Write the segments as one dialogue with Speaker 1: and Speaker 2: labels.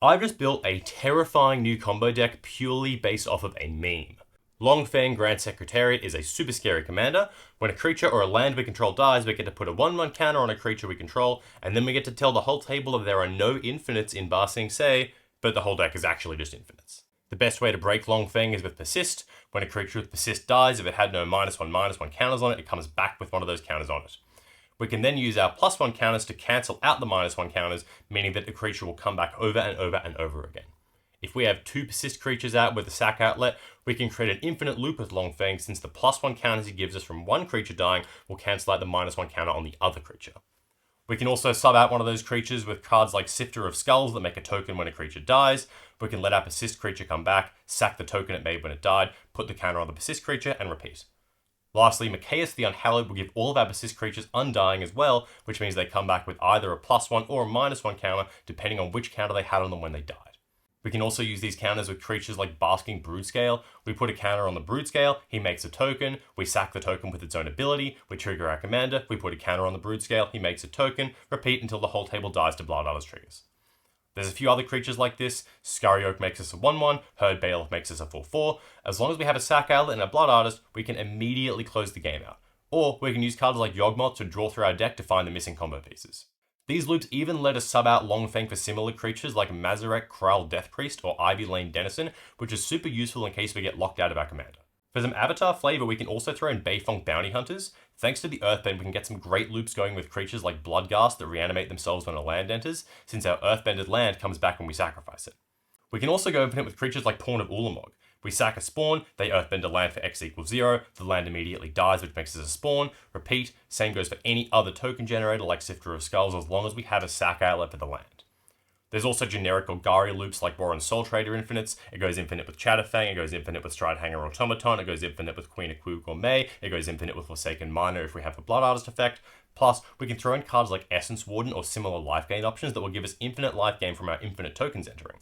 Speaker 1: I've just built a terrifying new combo deck purely based off of a meme. Longfang Grand Secretariat is a super scary commander. When a creature or a land we control dies, we get to put a 1/1 counter on a creature we control, and then we get to tell the whole table that there are no infinites in Ba Sing Se, but the whole deck is actually just infinites. The best way to break Longfang is with persist. When a creature with persist dies, if it had no -1/-1 counters on it, it comes back with one of those counters on it. We can then use our +1 counters to cancel out the -1 counters, meaning that the creature will come back over and over and over again. If we have 2 persist creatures out with a sack outlet, we can create an infinite loop with Longfang, since the +1 counters he gives us from one creature dying will cancel out the -1 counter on the other creature. We can also sub out one of those creatures with cards like Sifter of Skulls that make a token when a creature dies. We can let our persist creature come back, sack the token it made when it died, put the counter on the persist creature, and repeat. Lastly, Mikaeus the Unhallowed will give all of our persist creatures undying as well, which means they come back with either a +1 or a -1 counter, depending on which counter they had on them when they died. We can also use these counters with creatures like Basking Brood-Scale. We put a counter on the Brood-Scale, he makes a token, we sack the token with its own ability, we trigger our commander, we put a counter on the Brood-Scale, he makes a token, repeat until the whole table dies to Blood Artist triggers. There's a few other creatures like this. Scurry Oak makes us a 1/1, Herd Bailiff makes us a 4/4. As long as we have a sack outlet and a Blood Artist, we can immediately close the game out. Or we can use cards like Yawgmoth to draw through our deck to find the missing combo pieces. These loops even let us sub out Longfang for similar creatures like Mazarek Kral Death Priest or Ivy Lane Denizen, which is super useful in case we get locked out of our commander. For some avatar flavor, we can also throw in Beifong Bounty Hunters. Thanks to the Earthbend, we can get some great loops going with creatures like Bloodghast that reanimate themselves when a land enters, since our Earthbended land comes back when we sacrifice it. We can also go infinite with creatures like Pawn of Ulamog. We sack a spawn, they Earthbend a land for X = 0, the land immediately dies, which makes us a spawn, repeat, same goes for any other token generator like Sifter of Skulls, as long as we have a sack outlet for the land. There's also generic Golgari loops like Warren Soul Trader infinites. It goes infinite with Chatterfang, it goes infinite with Stride Hanger Automaton, it goes infinite with Queen of Queue Gourmet, it goes infinite with Forsaken Miner if we have a Blood Artist effect. Plus, we can throw in cards like Essence Warden or similar life gain options that will give us infinite life gain from our infinite tokens entering.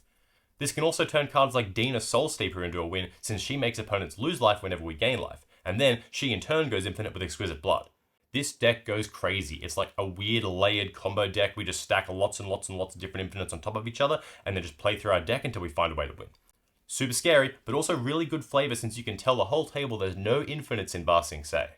Speaker 1: This can also turn cards like Dina Soul Steeper into a win, since she makes opponents lose life whenever we gain life, and then she in turn goes infinite with Exquisite Blood. This deck goes crazy. It's like a weird layered combo deck. We just stack lots and lots and lots of different infinites on top of each other and then just play through our deck until we find a way to win. Super scary, but also really good flavor since you can tell the whole table there's no infinites in Ba Sing Se.